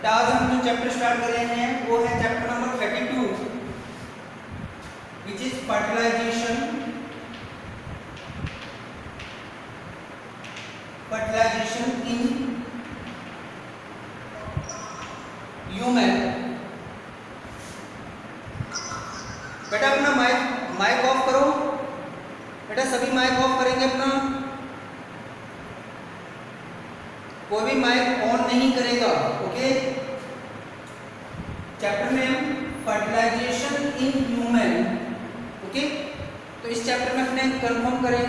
बेटा आज हम जो चैप्टर स्टार्ट कर रहे हैं वो है chapter number 32 which is fertilization in human. बेटा अपना माइक ऑफ करो। बेटा सभी माइक ऑफ करेंगे अपना, कोई भी माइक ऑन नहीं करेगा। ओके, चैप्टर में हम फर्टिलाइजेशन इन ह्यूमन। ओके, तो इस चैप्टर में अपने कंफर्म करें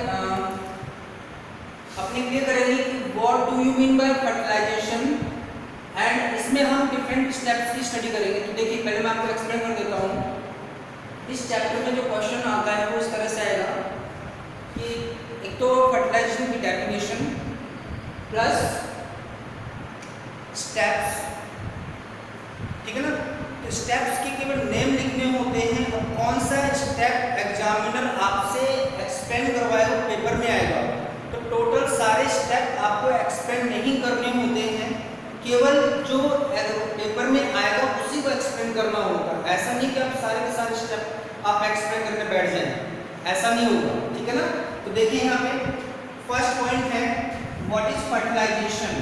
अपने क्लियर करेंगे कि what do you mean by fertilization, and इसमें हम डिफरेंट स्टेप्स की स्टडी करेंगे। तो देखिए पहले मैं आपको एक्सप्लेन कर देता हूँ। इस चैप्टर में जो क्वेश्चन आता है वो इस तरह से आएगा कि एक तो फर्टिलाइजेशन की डेफिनेशन प्लस स्टेप्स, ठीक है ना। तो स्टेप्स के केवल नेम लिखने होते हैं और कौन सा स्टेप एग्जामिनर आपसे एक्सप्लेन करवाएगा पेपर में आएगा। तो टोटल सारे स्टेप आपको एक्सप्लेन नहीं करने होते हैं, केवल जो पेपर में आएगा उसी को एक्सप्लेन करना होगा। ऐसा नहीं कि आप सारे के सारे स्टेप आप एक्सप्लेन करके बैठ जाएं, ऐसा नहीं होगा, ठीक है ना। तो देखिए यहाँ पे फर्स्ट पॉइंट है what is fertilization.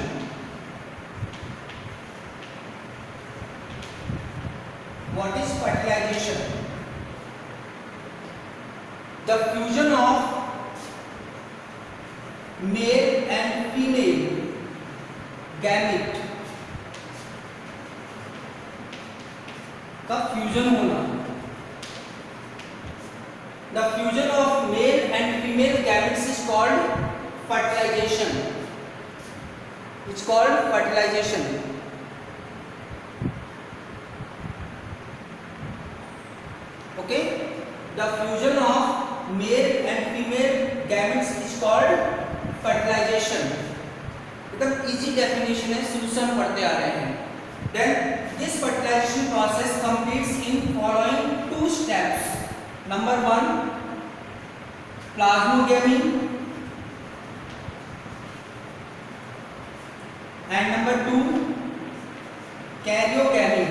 What is fertilization? The fusion of male and female gamete का फ्यूजन होना। The fusion of male and female gametes is called fertilization. It's called fertilization. Okay, the fusion of male and female gametes is called fertilization. एकदम easy definition है, शुरू से हम पढ़ते आ रहे हैं। Then this fertilization process completes in following two steps. Number 1, plasmogamy, and number 2, karyogamy.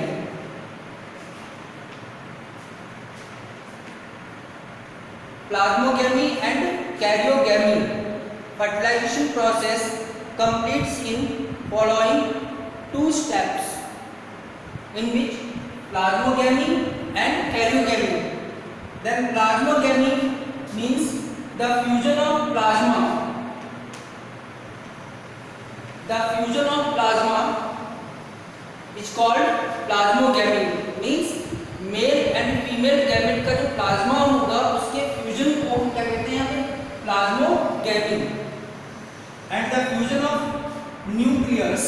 Plasmogamy and karyogamy fertilization process completes in following two steps, in which plasmogamy and karyogamy. Then plasmogamy means the fusion of plasma. The fusion of plasma is called plasmogamy. Means mail and female gamete का जो plasma होगा उसके fusion को हम क्या कहते हैं, plasmogamy. And the fusion of nucleus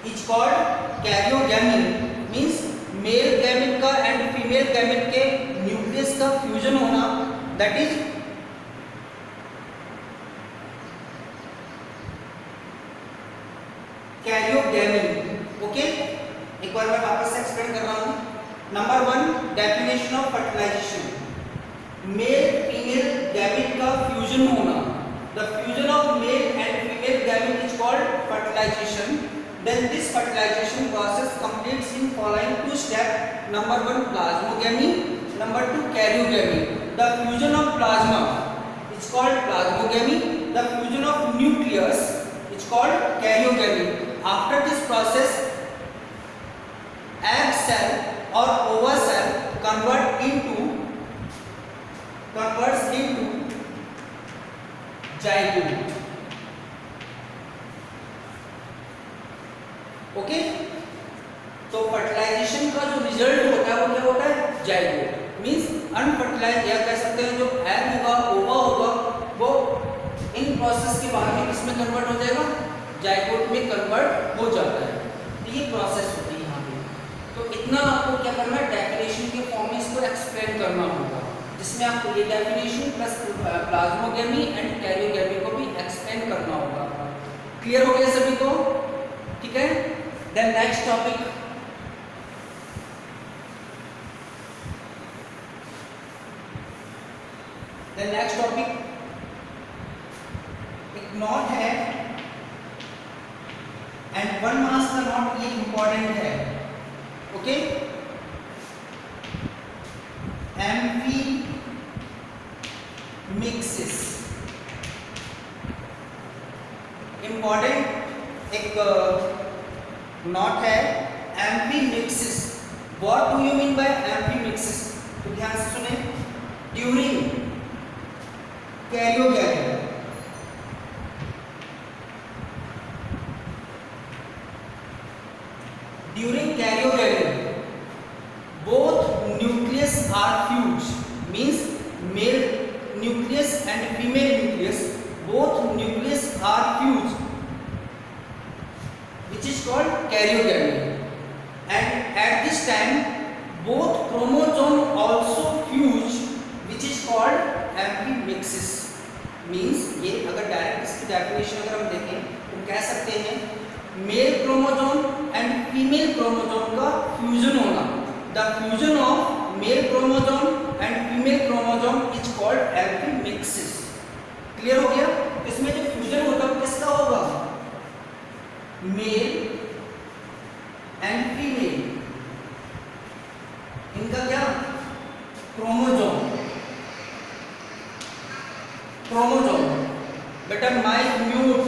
is called karyogamy. Means male gamete का एंड फीमेल गैमेट के न्यूक्लियस का फ्यूजन होना, दैट इज कैरियोगैमी। ओके, एक बार मैं वापस से एक्सप्लेन कर रहा हूं। Number 1, definition of fertilization, male female gamete का फ्यूजन होना। The fusion of male and female gamete is called fertilization. Then this fertilization process completes in following two step. Number 1, plasmogamy, number 2, karyogamy. The fusion of plasma is called plasmogamy, the fusion of nucleus is called karyogamy. After this process egg cell or ova cell converts into zygote. Okay, तो fertilisation का जो result होता है वो क्या होता है, zygote. Means unfertilised, या कह सकते हैं जो एग होगा, ओवा होगा, वो इन प्रोसेस के बाद में किसमें कन्वर्ट हो जाएगा, जाइगोट में कन्वर्ट हो जाता है। तो ये प्रोसेस होती है। तो इतना आपको क्या करना है, डेफिनेशन के फॉर्म में इसको एक्सप्लेन करना होगा, जिसमें आपको ये definition plus plasmogamy and karyogamy को भी एक्सप्लेन करना होगा। क्लियर हो गया सभी को, ठीक है। देन नेक्स्ट टॉपिक, एक नॉट है नोट, ये इंपॉर्टेंट है। ओके, एम्फीमिक्सिस इंपॉर्टेंट एक नोट है, amphimixis. What do you mean bye amphimixis? तो ध्यान से सुने, during karyogamy, during karyogamy both nucleus are fused, means male nucleus and female nucleus, both nucleus are fused, which is called karyogamy, and at this time both chromosome also fused, which is called amphimixis। means ये अगर direct इसकी definition अगर हम देखें तो कह सकते हैं male chromosome and female chromosome का फ्यूजन होना। The fusion of male chromosome and female chromosome is called amphimixis. Clear हो गया? इसमें जो फ्यूजन होता है किसका होगा? मेल एंड फीमेल, इनका क्या? क्रोमोसोम। बेटा माइक म्यूट,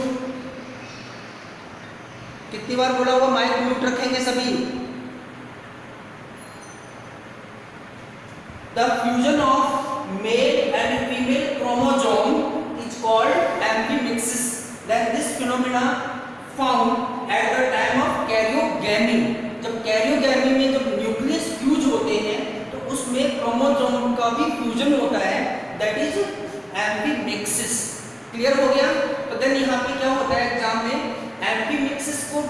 कितनी बार बोला हुआ माइक म्यूट रखेंगे सभी। The fusion of male and female chromosome is called amphimixis. Then this phenomena found at the time of karyogamy. जब कैरियोगैमी में जब न्यूक्लियस फ्यूज होते हैं तो उसमें क्रोमोसोम का भी फ्यूजन होता है, दैट इज एम्फीमिक्सिस। क्लियर हो गया? तो देन यहाँ पे क्या होता है एग्जाम में, एम्फीमिक्सिस को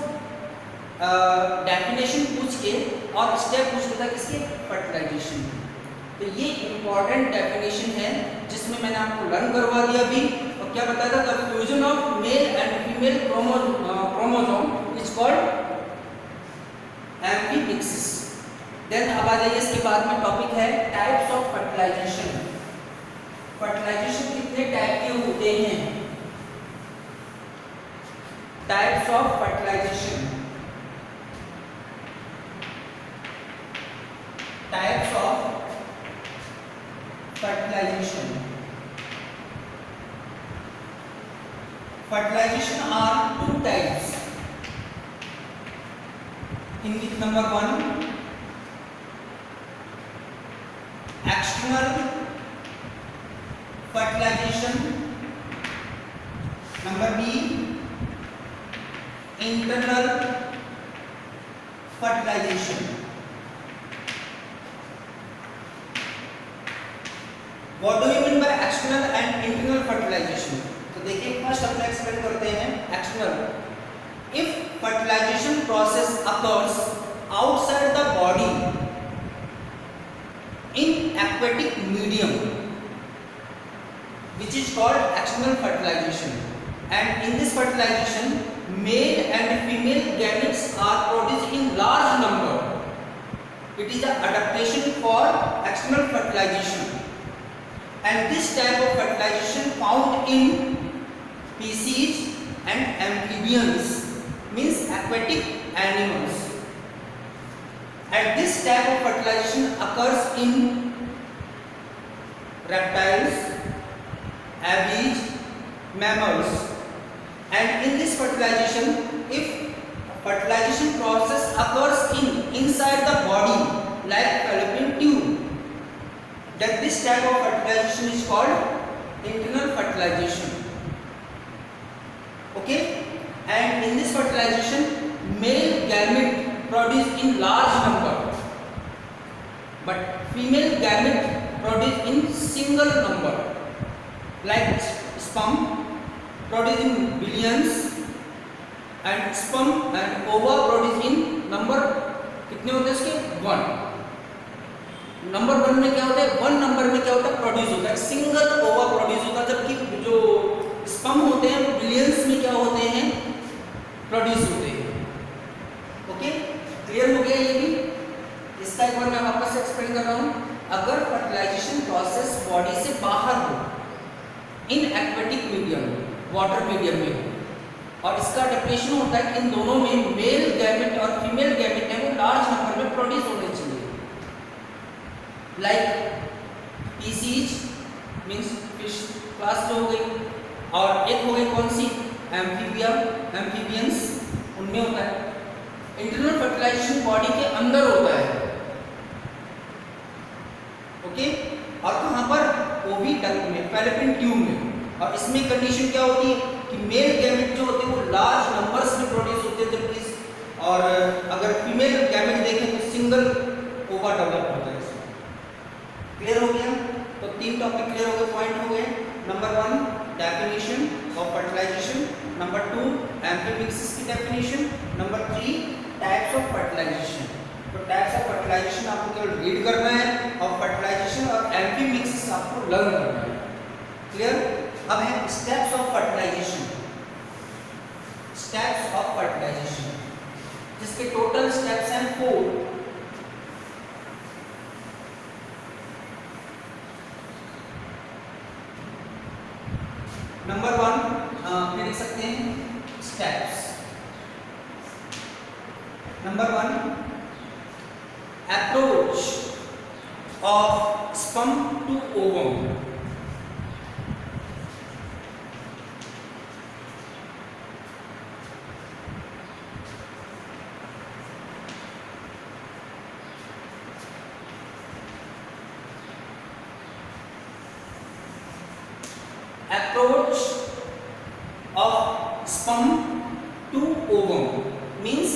डेफिनेशन पूछ के और स्टेप पूछ लेता है किसके? फर्टिलाइजेशन। तो ये इंपॉर्टेंट डेफिनेशन है जिसमें मैंने आपको लर्न करवा दिया अभी। और क्या बताया था? The fusion of male and female chromosome is called amphimixis. Then अब आ जाइए, इसके बाद में टॉपिक है टाइप्स ऑफ फर्टिलाइजेशन। फर्टिलाइजेशन कितने टाइप के होते हैं? Types of fertilization, types of fertilization. Fertilization are two types. Number 1 external fertilization, number B internal fertilization। what do you mean by external and internal fertilization? तो देखिए first अपना explain करते हैं external. if fertilization process occurs outside the body in aquatic medium, which is called external fertilization, and in this fertilization male and female gametes are produced in large number. It is an adaptation for external fertilization, and this type of fertilization found in species and amphibians, means aquatic animals, and this type of fertilization occurs in reptiles, aves, mammals, and in this fertilization, if fertilization process occurs inside the body like fallopian tube, then this type of fertilization is called internal fertilization। okay, and in this fertilization male gamete produced in large number, but female gamete produced in single number, like sperm produced in billions, and sperm and ova produced in number कितने होते हैं इसके? 1। Number 1 में क्या होता है? 1 number में क्या होता है? प्रोड्यूस होता है, सिंगल ओवा प्रोड्यूस होता है, जबकि जो स्पर्म होते हैं बिलियंस में क्या होते हैं? प्रोड्यूस होते हैं। ओके, क्लियर हो गया ये भी? इसका एक बार मैं वापस से एक्सप्लेन कर रहा हूँ। अगर फर्टिलाइजेशन प्रोसेस बॉडी से बाहर हो, in aquatic medium, water medium में हो, और इसका डेफिनेशन होता है कि इन दोनों में male gamete like Pisces means fish class जो हो गई, और एक हो गई कौन सी, एम्फीबियंस, उनमें होता है। इंटरनल फर्टिलाइजेशन बॉडी के अंदर होता है, ओके, और कहाँ पर, ओविडक्ट में, फैलोपियन ट्यूब में। और इसमें कंडीशन क्या होती है कि मेल गैमेट जो होते हैं वो लार्ज नंबर्स में प्रोड्यूस होते थे प्लीज, और अगर फीमेल गैमेट देखें तो सिंगल ओवा डेवलप होता है इसमें। क्लियर हो गया? तो 3 टॉपिक क्लियर हो गए, पॉइंट हो गए। Number 1 definition of fertilization, number 2 amphimixis की definition, number 3 types of fertilization. तो टाइप्स ऑफ फर्टिलाइजेशन आपको केवल रीड करना है, और फर्टिलाइजेशन और एम्फीमिक्सिस आपको लर्न करना है। क्लियर? अब है steps of fertilization. Steps of fertilization जिसके टोटल स्टेप्स हैं 4। नंबर 1 लिख सकते हैं steps. Number 1 approach of sperm to ovum. Approach of sperm to ovum means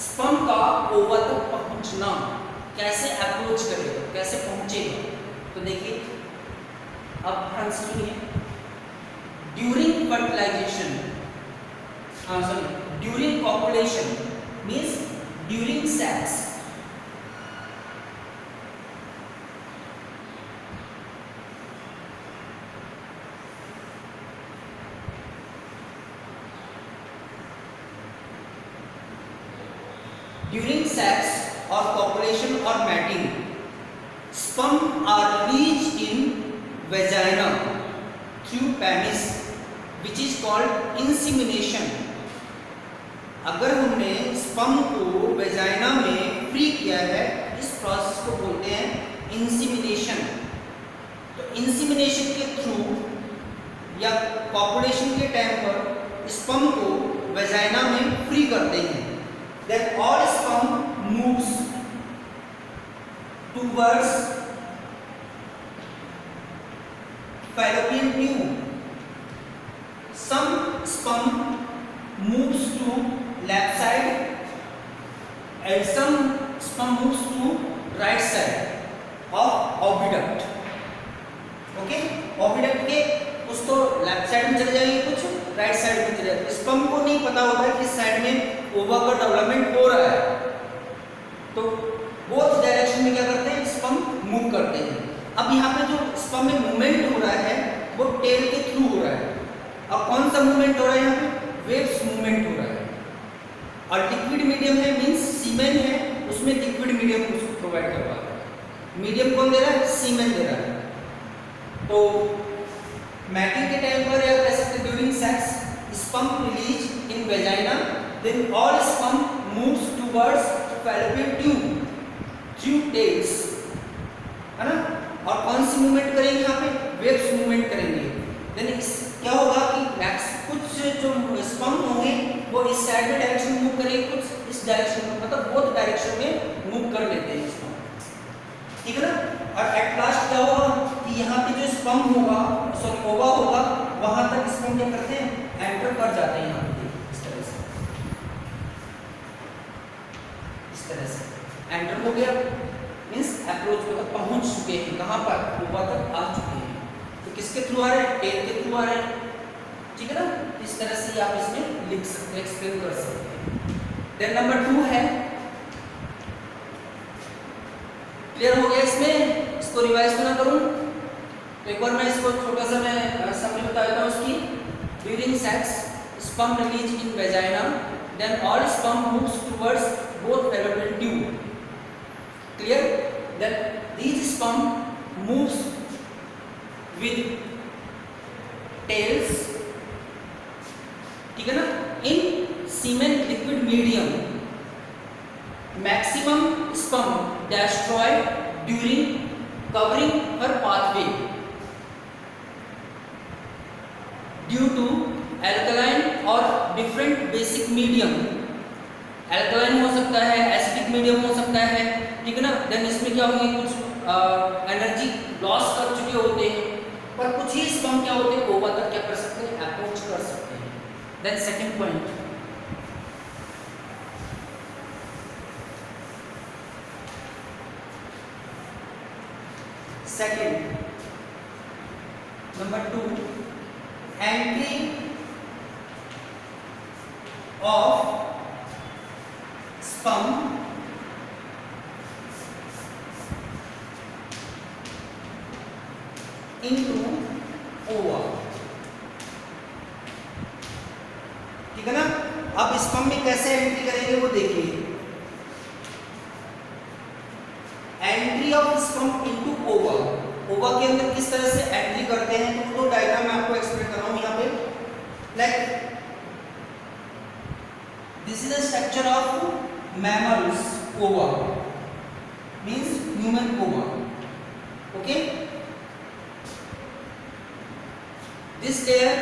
sperm का ओवा तक पहुंचना, कैसे अप्रोच करेगा, कैसे पहुंचेगा। तो देखिए, अब ध्यान से सुनिए, during fertilization, during copulation means during sex, during sex और कॉपुलेशन और mating, sperm are released in vagina through penis which is called insemination. अगर हमने स्पर्म को वेजाइना में फ्री किया है, इस प्रोसेस को बोलते हैं इंसीमिनेशन। तो इंसीमिनेशन के थ्रू या कॉपुलेशन के टाइम पर स्पर्म को वेजाइना में फ्री करते हैं। Then all sperm moves towards fallopian tube. Some sperm moves to left side and some sperm moves to right side of oviduct. Okay? Oviduct के कुछ तो लेफ्ट साइड में चले जाएंगे, कुछ राइट साइड में चले जाएंगे। स्पर्म को नहीं पता होता है किस साइड में ओवा का डेवलपमेंट हो रहा है, तो बोथ डायरेक्शन में क्या करते हैं, स्पर्म मूव करते हैं। अब यहाँ पे जो स्पर्म में मूवमेंट हो रहा है वो टेल के थ्रू हो रहा है। अब कौन सा मूवमेंट हो रहा है, यहाँ पे वेव्स मूवमेंट हो रहा है, और लिक्विड मीडियम है मींस सीमेन है, उसमें लिक्विड मीडियम उसको प्रोवाइड कर रहा है। मीडियम कौन दे रहा है, सीमेन दे रहा है। तो मैटिंग के टाइम पर या कह सकते during sex sperm release in vagina, then all sperm moves towards fallopian tube through tails, है ना। और कौन सी मूवमेंट करेंगे, यहाँ पे वेव्स मूवमेंट करेंगे। देन इस क्या होगा कि कुछ जो स्पर्म होंगे वो इस साइड में डायरेक्शन मूव करेंगे, कुछ इस डायरेक्शन में, मतलब बोथ डायरेक्शन में मूव कर लेते हैं स्पर्म, ठीक है ना। और एट लास्ट क्या होगा कि यहाँ पे जो स्पर्म होगा, सॉरी ओवा होगा, वहां तक स्पर्म क्या करते हैं, एंटर कर जाते हैं यहाँ पे तरह से। एंटर हो गया मींस अप्रोच को तक पहुंच चुके हैं, कहां पर, ओवा तक आ चुके हैं। तो किसके थ्रू आ रहे हैं, टेल के थ्रू आ रहे हैं, ठीक है ना। इस तरह से आप इसमें लिख सकते हैं, एक्सप्लेन कर सकते हैं। देन नंबर 2 है, क्लियर हो गया इसमें, इसको रिवाइज तो ना करूं, तो एक बार मैं इसको छोटा सा मैं समरी बता देता हूं इसकी। During sex sperm release in vagina, then all sperm moves towards both fallopian tube. Clear? Then these sperm moves with tails, ठीक है ना, in semen liquid medium. Maximum sperm destroyed during covering her pathway due to alkaline or different basic medium. Alkaline हो सकता है, acidic medium हो सकता है, ठीक है ना। देन इसमें क्या होंगे, कुछ एनर्जी लॉस कर चुके होते हैं, पर कुछ ही स्पर्म क्या होते हैं, ओवा तक क्या कर सकते हैं, अप्रोच कर सकते हैं। Then second point, second number 2, entry of sperm into ova, ठीक है ना। अब स्पर्म में कैसे एंट्री करेंगे वो देखिए। एंट्री ऑफ स्पर्म इनटू ओवा, ओवा के अंदर किस तरह से एंट्री करते हैं तो वो डायग्राम मैं आपको एक्सप्लेन कर रहा हूं यहाँ पे। Like this is the structure of mammals ova, means human ova, okay। this layer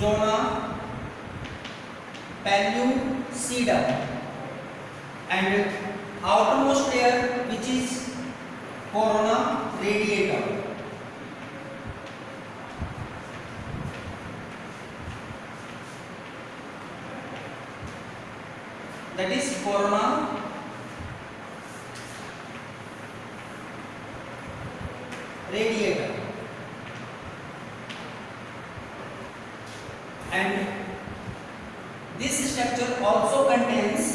zona pellucida and outermost layer which is corona radiata, that is corona radiata, and this structure also contains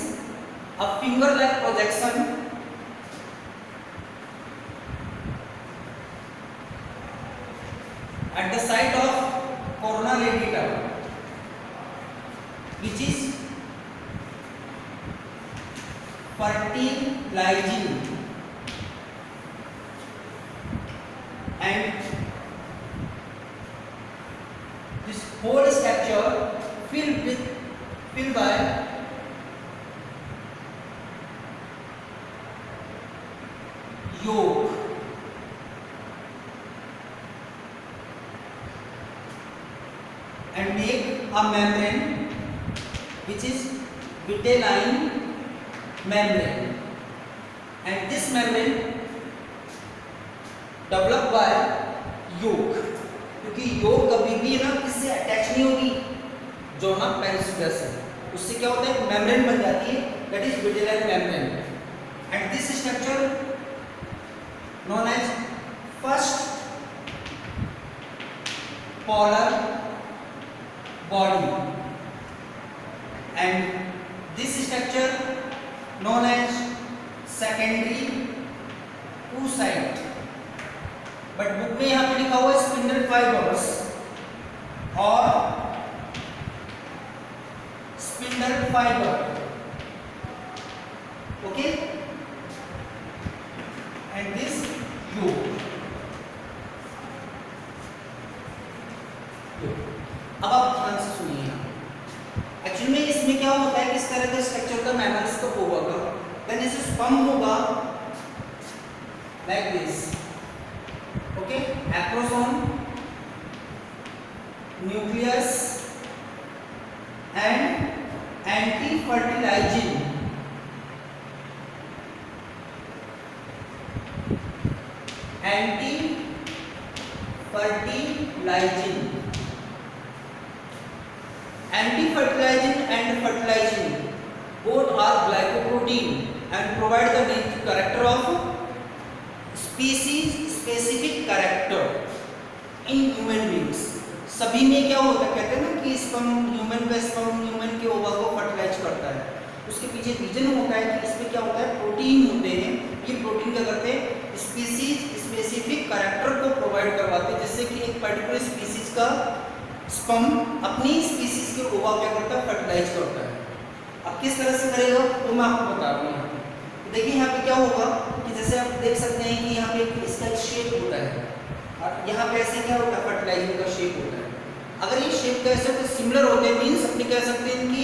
a finger like projection at the site of corona radiata which is fertilizing and this whole structure filled by yolk and make a membrane which is vitelline membrane, and this membrane developed by yolk, क्योंकि yolk कभी भी ना किससे attach नहीं होगी, जोना peninsula से, उससे क्या होता है membrane बन जाती है, that is vitelline membrane, and this structure known as first polar body, and this structure known as secondary oocyte, but book में यहाँ पे लिखा हुआ है स्पिंडल फाइबर्स और spindle fibre, okay, and this yolk। अब आप ध्यान से सुनिए, एक्चुअली में इसमें क्या होता है, किस तरह का स्ट्रक्चर का मैमल्स का ओवा का, देन इसे स्पर्म होगा like this, okay, acrosome, nucleus and anti fertilising Anti-fertilizing and fertilizing both are glycoprotein and provide the character of species specific character in human beings। सभी में क्या होता है, कहते हैं ना कि स्पर्म ह्यूमन के ओवा को फर्टिलाइज करता है, उसके पीछे रीजन होता है कि इसमें क्या होता है, प्रोटीन होते हैं, ये प्रोटीन क्या करते हैं, स्पीसीज स्पेसिफिक कैरेक्टर को प्रोवाइड करवाते हैं, जिससे कि एक पर्टिकुलर स्पीसीज का स्पर्म अपनी स्पीसीज के ओवा क्या करता है, फर्टिलाइज करता है। अब किस तरह से करेगा तो मैं आपको बता रहा हूँ। यहाँ पे देखिए, यहाँ पे क्या होगा कि जैसे आप देख सकते हैं कि यहाँ पे इसका शेप होता है और यहाँ पे ऐसे क्या होता है, फर्टिलाइजिंग का शेप होता है। अगर ये शेप कैसे तो सिमिलर होते हैं, मीन्स अपने कह सकते हैं कि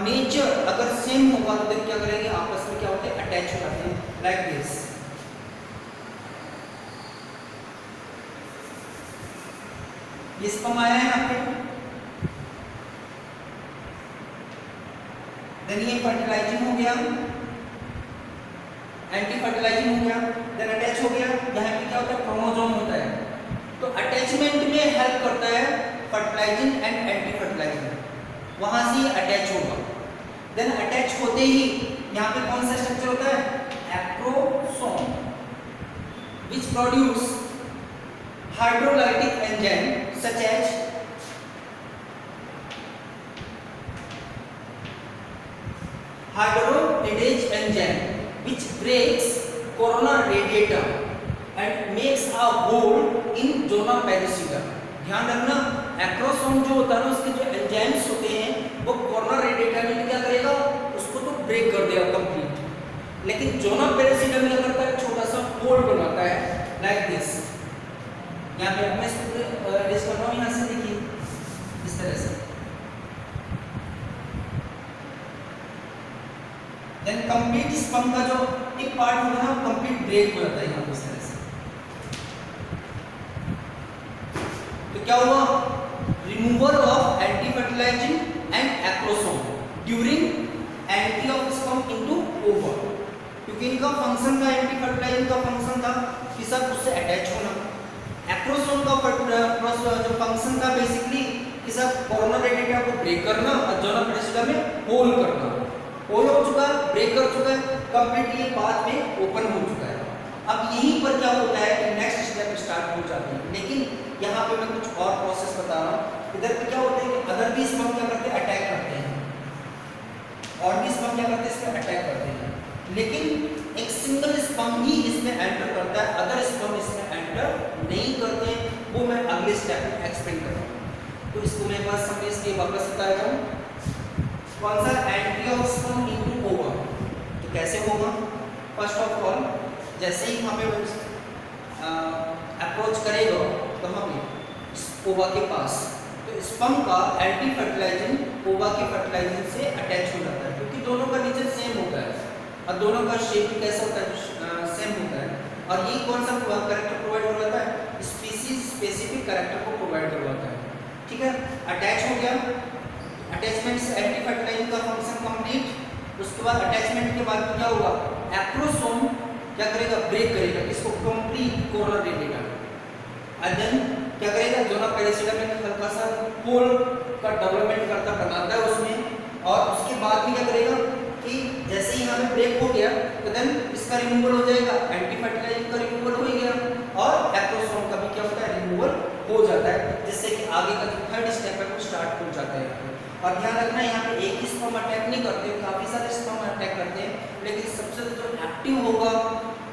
नेचर अगर सेम होगा तो देन क्या करेंगे, आपस में क्या होते हैं, अटैच हो जाते हैं, लाइक दिस। ये स्पर्म आया है यहाँ पे, देन ये फर्टिलाइजिंग हो गया, एंटी फर्टिलाइजिंग हो गया, देन अटैच हो गया। यहाँ पे क्या होता है, क्रोमोसोम होता है, तो अटैचमेंट में हेल्प करता है फर्टिलाइजिंग एंड एंटी फर्टिलाइजिंग, वहां से अटैच होगा। देन अटैच होते ही यहाँ पे कौन सा स्ट्रक्चर होता है, acrosome, which produce hydrolytic enzyme such as hydrolase enzyme which breaks corona radiata and makes a hole in zona pellucida। ध्यान रखना, एक्रोसोम जो होता है ना, उसके जो एंजाइम्स होते हैं वो कोरोना रेडिएटा में क्या करेगा, उसको तो ब्रेक कर देगा कंप्लीट, लेकिन जोना पेरिसिडा में क्या करता है, छोटा सा होल बनाता है, लाइक दिस। यहाँ पे अपने इसको रेस कर रहा हूँ, यहाँ से देखिए इस तरह से। देन कंप्लीट स्पर्म का जो एक पार्ट होगा ना, कंप्लीट ब्रेक हो जाता है यहाँ पे इस तरह से। तो क्या हुआ, removal of anti fertilising and acrosome during entry of sperm into ओवा, क्योंकि इनका फंक्शन था, एंटी फर्टिलाइजिंग का फंक्शन था कि सब उससे अटैच होना, एक्रोसोम का जो फंक्शन था बेसिकली कि सब कोरोना रेडिएटा को ब्रेक करना और जोना पेरिसिडा में होल करना। होल हो चुका है, ब्रेक कर चुका है, कंप्लीटली बाद में ओपन हो चुका है। अब यहीं पर क्या होता है कि नेक्स्ट स्टेप स्टार्ट हो जाती है, लेकिन यहाँ पे मैं कुछ और प्रोसेस बता रहा हूँ। इधर पे क्या होता है कि अदर भी स्पर्म क्या करते हैं, अटैक करते हैं, और भी स्पर्म क्या करते हैं, इसमें अटैक करते हैं, लेकिन एक सिंगल स्पर्म ही इसमें एंटर करता है, अदर स्पर्म इसमें एंटर नहीं करते। वो मैं अगले स्टेप में एक्सप्लेन करूँगा, तो इसको मैं बस समझ के वापस बताया हूँ। कौन सा, एंट्री ऑफ स्पर्म इनटू ओवा, तो कैसे होगा, फर्स्ट ऑफ ऑल जैसे ही वहाँ पे अप्रोच करेगा तो हम ओवा के पास, तो स्पर्म का एंटी फर्टिलाइजिंग ओवा के फर्टिलाइजिंग से अटैच हो जाता है, क्योंकि दोनों का नेचर सेम होता है और दोनों का शेप भी कैसा होता है, सेम होता है। और ये कौन सा कैरेक्टर प्रोवाइड करवाता है, स्पीसीज स्पेसिफिक कैरेक्टर को प्रोवाइड करवाता है, ठीक है। अटैच हो गया, अटैचमेंट से एंटी फर्टिलाइजिंग का फंक्शन कंप्लीट। उसके बाद अटैचमेंट के बाद क्या होगा, एक्रोसोम क्या करेगा, ब्रेक करेगा इसको कंप्लीट कोरोना रेडिएटा, और देन क्या करेगा, जोना पेरिसिडा में हल्का सा होल का डेवलपमेंट करता बनाता है उसमें, और उसके बाद भी क्या करेगा कि जैसे ही यहाँ पे ब्रेक हो गया तो देन इसका रिमूवल हो जाएगा, एंटी फर्टिलाइजिंग का रिमूवल हो गया, और एक्रोसोम का भी क्या होता है, रिमूवल हो जाता है, जिससे कि आगे का जो थर्ड स्टेप है वो स्टार्ट हो जाता है। और ध्यान रखना, यहाँ पे एक ही स्पर्म अटैक नहीं करते, काफी सारे स्पर्म अटैक करते हैं, लेकिन सबसे जो एक्टिव होगा,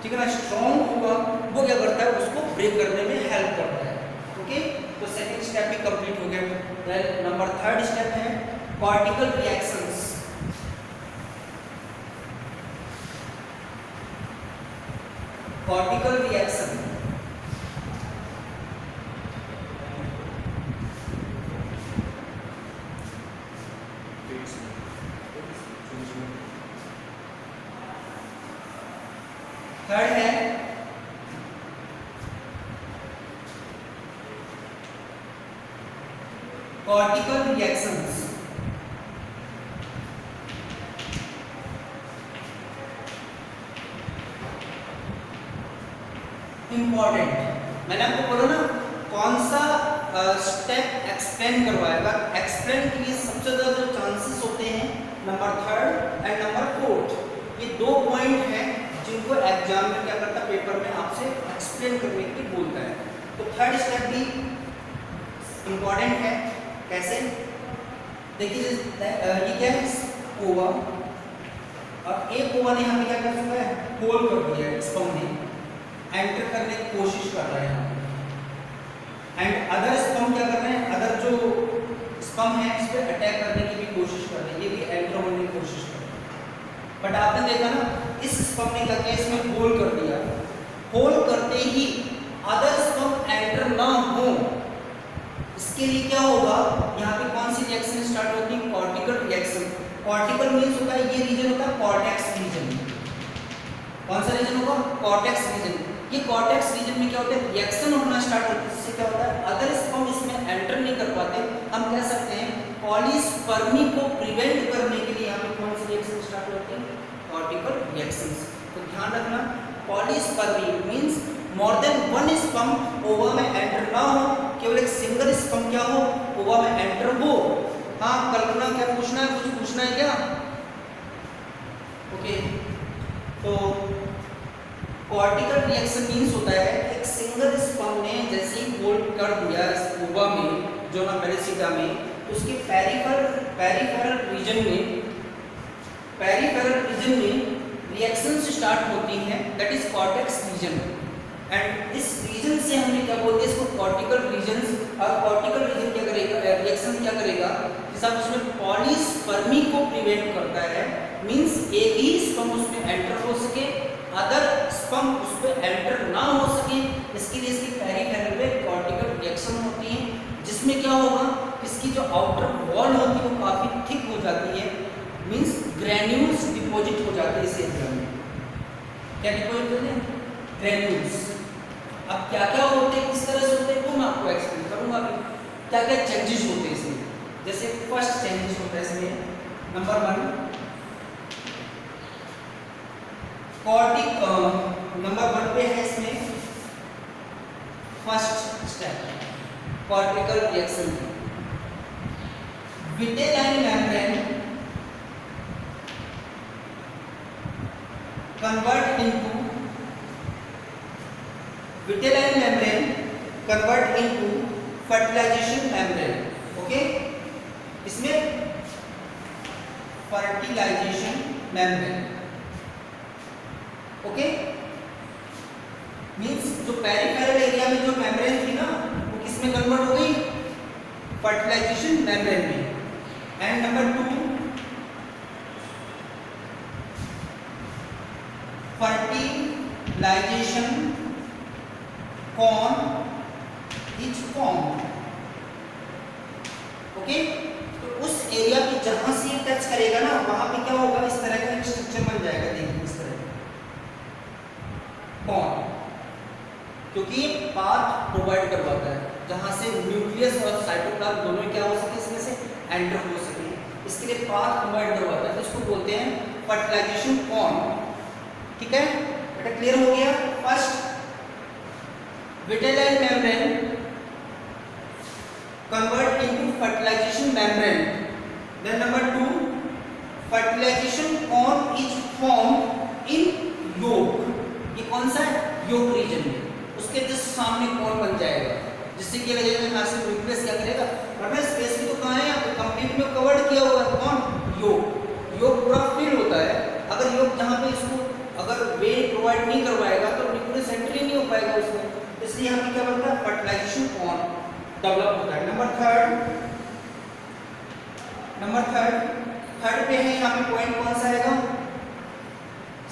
ठीक है ना, स्ट्रॉन्ग होगा, वो क्या करता है, उसको ब्रेक करने में हेल्प करता है। ओके, तो सेकंड स्टेप भी कंप्लीट हो गया। देन नंबर थर्ड स्टेप है cortical reactions. Cortical reaction, third है कॉर्टिकल रिएक्शंस। इंपॉर्टेंट, मैंने आपको बोला ना कौन सा स्टेप एक्सप्लेन करवाएगा, एक्सप्लेन के लिए सबसे ज्यादा जो चांसेस होते हैं number third and number fourth, ये दो पॉइंट हैं जिनको एग्जाम में क्या करता है, पेपर में आपसे एक्सप्लेन करने के लिए बोलता है। तो थर्ड स्टेप भी इंपॉर्टेंट है, कैसे, देखिए ये क्या है, ओवा, और एक ओवा ने यहाँ पे क्या कर चुका है, होल कर दिया है, स्पर्म ने एंटर करने की कोशिश कर रहा है यहाँ पे, एंड अदर स्पर्म क्या कर रहे हैं, अदर जो स्पर्म है इस पर अटैक करने की भी कोशिश कर रहे हैं, ये भी एंटर होने की कोशिश कर रहे हैं। बट आपने देखा ना, इस स्पर्म ने क्या किया, इसमें होल कर दिया, होल करते ही अदर स्पर्म एंटर ना हो, इसके लिए क्या होगा, यहाँ पे कौन सी रिएक्शन स्टार्ट होती है, कॉर्टिकल रिएक्शन। कॉर्टिकल मीन्स होता है ये रीजन होता है कॉर्टेक्स रीजन। कौन सा रीजन होगा? Cortex region. ये कॉर्टेक्स रीजन में क्या होता है, रिएक्शन होना स्टार्ट होता है, जिससे क्या होता है अदर स्पर्म इसमें एंटर नहीं कर पाते। हम कह सकते हैं पॉलीस्पर्मी को प्रिवेंट करने के लिए यहाँ पे कौन सी रिएक्शन स्टार्ट होती है? Cortical reactions. तो ध्यान रखना, polyspermy means more than one sperm ओवा में एंटर ना हो, केवल एक सिंगल स्पर्म क्या हो, ओवा में एंटर हो। हाँ कल्पना क्या पूछना है, कुछ पूछना है क्या? ओके, तो कॉर्टिकल रिएक्शन मींस होता है एक सिंगल स्पर्म ने जैसे ही होल्ड कर दिया ओवा में, जोना पेरिसीटा में, उसके पेरिफेरल रीजन में रिएक्शंस स्टार्ट होती हैं, that is cortex region. And इस रीजन से हमने क्या बोलते हैं इसको कॉर्टिकल रीजन्स। और कॉर्टिकल रीजन क्या करेगा, रिएक्शन क्या करेगा कि साहब उसमें पॉलीस्पर्मी को प्रिवेंट करता है, मींस एक ही स्पर्म उसमें एंटर हो सके, अदर स्पर्म उस पर एंटर ना हो सके। इसके लिए इसकी पेरिफेरल में कॉर्टिकल रिएक्शन होती है, जिसमें क्या होगा, इसकी जो आउटर वॉल होती है वो काफी थिक हो जाती है, मींस ग्रैन्यूल्स डिपॉजिट हो जाते हैं इस एरिया में। क्या डिपॉजिट होते हैं? ग्रैन्यूल्स। अब क्या क्या होते हैं, किस तरह से होते हैं, वो मैं आपको एक्सप्लेन करूंगा अभी। क्या क्या चेंजेस होते हैं इसमें। जैसे फर्स्ट चेंजेस होता है इसमें, नंबर 1 नंबर 1 पे है इसमें first step cortical reaction. Vitelline membrane convert into fertilization membrane। Okay, इसमें fertilization membrane, ओके, मींस जो पेरिफेरल एरिया में जो मेम्ब्रेन थी ना वो किसमें कन्वर्ट हो गई? फर्टिलाइजेशन मेम्ब्रेन में। And number 2 fertilization cone is formed। Okay, तो उस एरिया पे जहां से ये टच करेगा ना वहां पे क्या होगा, इस तरह का एक स्ट्रक्चर बन जाएगा। देखिए इस तरह कौन, क्योंकि ये पाथ प्रोवाइड करवाता है जहां से न्यूक्लियस और साइटोप्लाज्म दोनों क्या हो सके, इसमें से एंटर हो सके, इसके लिए पाथ प्रोवाइड करवाता है। तो इसको बोलते हैं फर्टिलाइजेशन कौन। ठीक है बेटा, क्लियर हो गया। First vitelline membrane convert into fertilization membrane. Then number 2 fertilization cone is form in yolk. ये कौन सा है? योक रीजन में, उसके जस्ट सामने कॉन बन जाएगा, जिससे क्या लगेगा यहाँ से न्यूक्लियस क्या करेगा, वरना स्पेस में तो कहाँ है, यहाँ पे कंप्लीट में कवर्ड किया हुआ है कौन? योक। योक पूरा फिल होता है। अगर योक जहाँ पे इसको अगर वे प्रोवाइड नहीं करवाएगा तो न्यूक्लियस एंट्री नहीं हो पाएगा उसमें, इसलिए यहाँ पे क्या बनता है, फर्टिलाइजेशन कॉन डेवलप होता है। नंबर थर्ड पे है यहाँ पे पॉइंट कौन सा आएगा,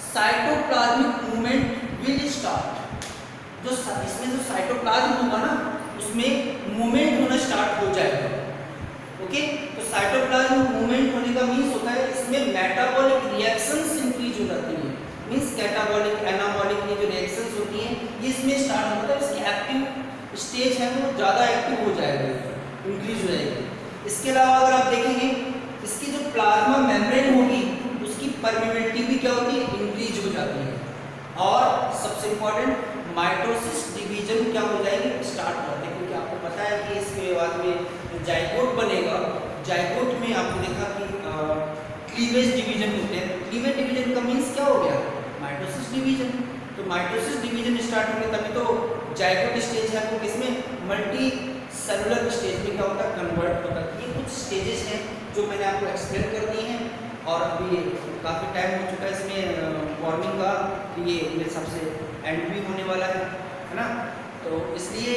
साइटोप्लाज्मिक मूवमेंट विल स्टार्ट। जो इसमें जो साइटोप्लाज्म होगा ना उसमें मूवमेंट होना स्टार्ट हो जाएगा। ओके, तो साइटोप्लाज्म मूवमेंट होने का मीन्स होता है इसमें मेटाबॉलिक रिएक्शंस इंक्रीज हो जाती है, मीन्स कैटाबॉलिक एनाबॉलिक ये जो रिएक्शंस होती हैं ये इसमें स्टार्ट होता है, इसकी एक्टिव स्टेज है वो ज़्यादा एक्टिव हो जाएगा, इंक्रीज हो जाएगी। इसके अलावा अगर आप देखेंगे इसकी जो प्लाज्मा मेम्ब्रेन होगी उसकी परमेबिलिटी भी क्या होती है, इंक्रीज हो जाती है। और सबसे इम्पोर्टेंट माइटोसिस डिवीजन क्या हो जाएगी, स्टार्ट हो जाती है, क्योंकि आपको पता है कि इसके बाद में जाइगोट बनेगा, जाइगोट में आपको देखा कि क्लीवेज डिवीजन होते हैं। क्लीवेज डिवीजन का मीन्स क्या हो गया, माइटोसिस डिवीजन। तो माइटोसिस डिवीजन स्टार्ट होंगे तभी तो जाइगोट स्टेज है वो किसमें, मल्टी सेलुलर स्टेज में क्या होता है, कन्वर्ट होता है। ये कुछ स्टेजेस हैं जो मैंने आपको एक्सप्लेन कर दिए हैं, और अभी काफ़ी टाइम हो चुका है इसमें वार्निंग का कि ये मेरे हिसाब से एंड भी होने वाला है ना, तो इसलिए